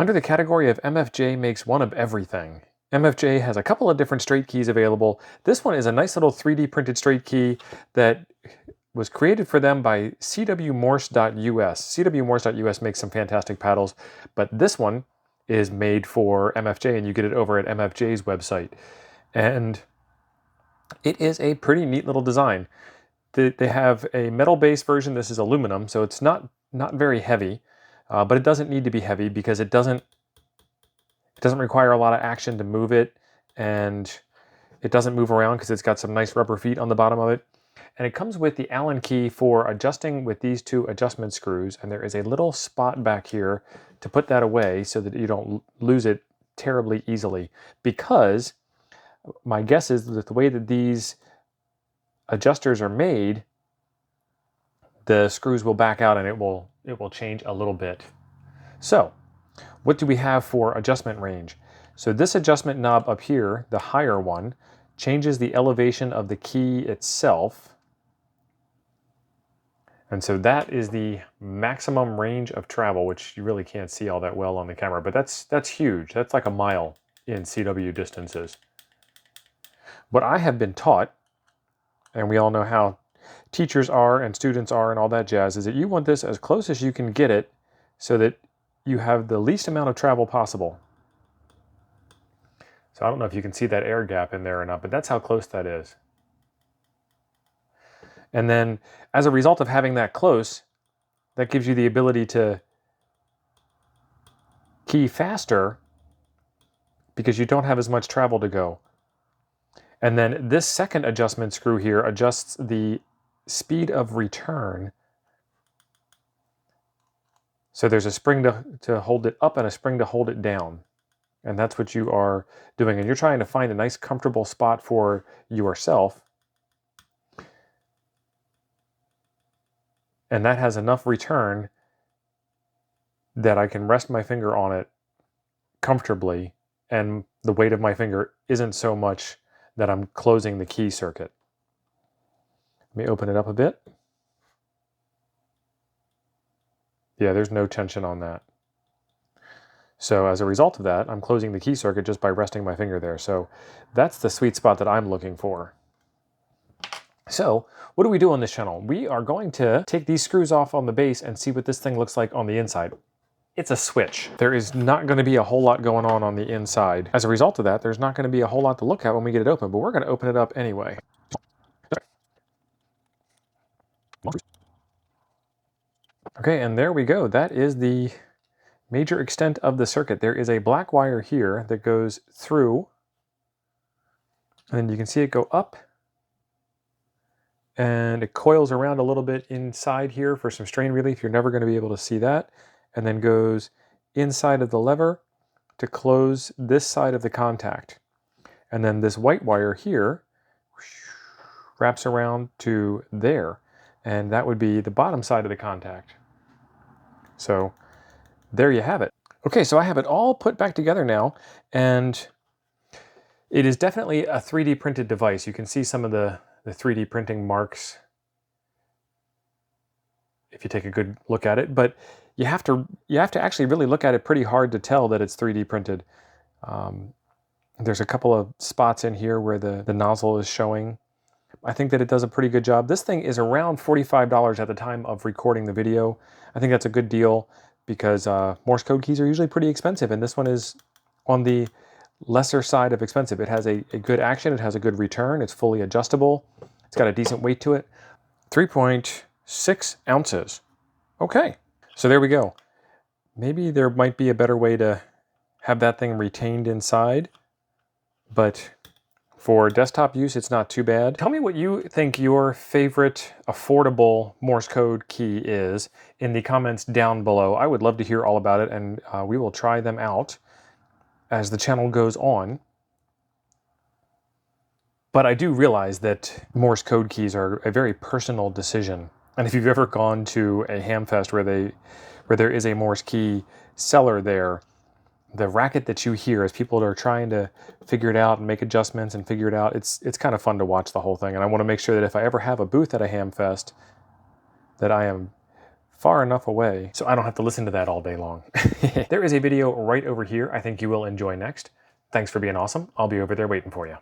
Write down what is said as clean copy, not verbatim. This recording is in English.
Under the category of MFJ makes one of everything. MFJ has a couple of different straight keys available. This one is a nice little 3D printed straight key that was created for them by CWMorse.us. CWMorse.us makes some fantastic paddles, but this one is made for MFJ, and you get it over at MFJ's website. And it is a pretty neat little design. They have a metal-based version. This is aluminum, so it's not very heavy, but it doesn't need to be heavy because it doesn't require a lot of action to move it, and it doesn't move around because it's got some nice rubber feet on the bottom of it. And it comes with the Allen key for adjusting with these two adjustment screws, and there is a little spot back here to put that away so that you don't lose it terribly easily, because my guess is that the way that these adjusters are made, the screws will back out and it will change a little bit. So what do we have for adjustment range? So this adjustment knob up here, the higher one, changes the elevation of the key itself. And so that is the maximum range of travel, which you really can't see all that well on the camera, but that's huge. That's like a mile in CW distances. What I have been taught, and we all know how teachers are and students are and all that jazz, is that you want this as close as you can get it so that you have the least amount of travel possible. So I don't know if you can see that air gap in there or not, but that's how close that is. And then as a result of having that close, that gives you the ability to key faster because you don't have as much travel to go. And then this second adjustment screw here adjusts the speed of return. So there's a spring to hold it up and a spring to hold it down. And that's what you are doing. And you're trying to find a nice comfortable spot for yourself. And that has enough return that I can rest my finger on it comfortably, and the weight of my finger isn't so much that I'm closing the key circuit. Let me open it up a bit. Yeah, there's no tension on that. So as a result of that, I'm closing the key circuit just by resting my finger there. So that's the sweet spot that I'm looking for. So what do we do on this channel? We are going to take these screws off on the base and see what this thing looks like on the inside. It's a switch. There is not going to be a whole lot going on the inside. As a result of that, there's not going to be a whole lot to look at when we get it open, but we're going to open it up anyway. Okay, and there we go. That is the major extent of the circuit. There is a black wire here that goes through, and then you can see it go up, and it coils around a little bit inside here for some strain relief. You're never going to be able to see that. And then goes inside of the lever to close this side of the contact. And then this white wire here wraps around to there. And that would be the bottom side of the contact. So there you have it. Okay, so I have it all put back together now, and it is definitely a 3D printed device. You can see some of the 3D printing marks if you take a good look at it, but you have to actually really look at it pretty hard to tell that it's 3D printed. There's a couple of spots in here where the nozzle is showing. I think that it does a pretty good job. This thing is around $45 at the time of recording the video. I think that's a good deal because Morse code keys are usually pretty expensive, and this one is on the lesser side of expensive. It has a good action, it has a good return, it's fully adjustable, it's got a decent weight to it. 3.6 ounces. Okay, so there we go. Maybe there might be a better way to have that thing retained inside, but for desktop use, it's not too bad. Tell me what you think your favorite affordable Morse code key is in the comments down below. I would love to hear all about it, and we will try them out as the channel goes on. But I do realize that Morse code keys are a very personal decision. And if you've ever gone to a hamfest where there is a Morse key seller there, the racket that you hear as people are trying to figure it out and make adjustments and figure it out, it's kind of fun to watch the whole thing. And I want to make sure that if I ever have a booth at a hamfest, that I am far enough away so I don't have to listen to that all day long. There is a video right over here I think you will enjoy next. Thanks for being awesome. I'll be over there waiting for you.